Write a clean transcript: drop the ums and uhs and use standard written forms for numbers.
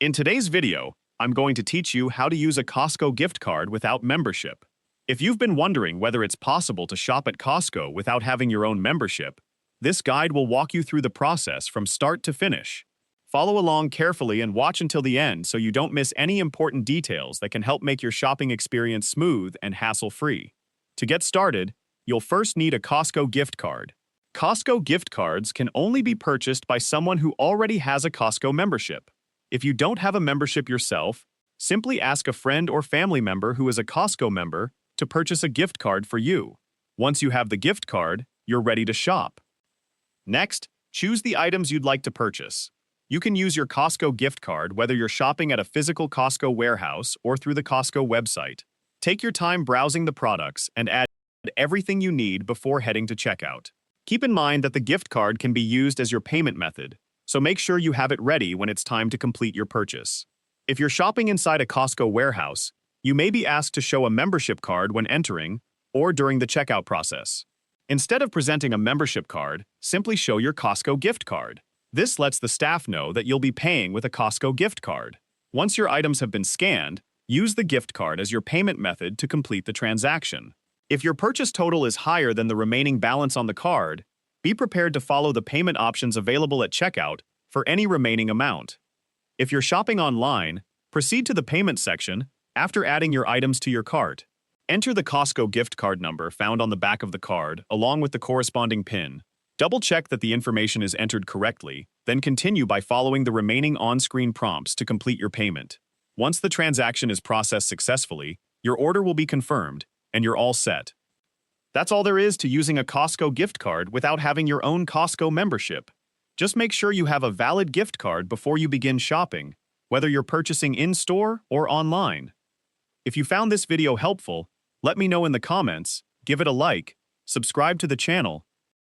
In today's video, I'm going to teach you how to use a Costco gift card without membership. If you've been wondering whether it's possible to shop at Costco without having your own membership, this guide will walk you through the process from start to finish. Follow along carefully and watch until the end so you don't miss any important details that can help make your shopping experience smooth and hassle-free. To get started, you'll first need a Costco gift card. Costco gift cards can only be purchased by someone who already has a Costco membership. If you don't have a membership yourself, simply ask a friend or family member who is a Costco member to purchase a gift card for you. Once you have the gift card, you're ready to shop. Next, choose the items you'd like to purchase. You can use your Costco gift card whether you're shopping at a physical Costco warehouse or through the Costco website. Take your time browsing the products and add everything you need before heading to checkout. Keep in mind that the gift card can be used as your payment method, so make sure you have it ready when it's time to complete your purchase. If you're shopping inside a Costco warehouse, you may be asked to show a membership card when entering or during the checkout process. Instead of presenting a membership card, simply show your Costco gift card. This lets the staff know that you'll be paying with a Costco gift card. Once your items have been scanned, use the gift card as your payment method to complete the transaction. If your purchase total is higher than the remaining balance on the card, be prepared to follow the payment options available at checkout for any remaining amount. If you're shopping online, proceed to the payment section after adding your items to your cart. Enter the Costco gift card number found on the back of the card along with the corresponding PIN. Double-check that the information is entered correctly, then continue by following the remaining on-screen prompts to complete your payment. Once the transaction is processed successfully, your order will be confirmed, and you're all set. That's all there is to using a Costco gift card without having your own Costco membership. Just make sure you have a valid gift card before you begin shopping, whether you're purchasing in-store or online. If you found this video helpful, let me know in the comments, give it a like, subscribe to the channel,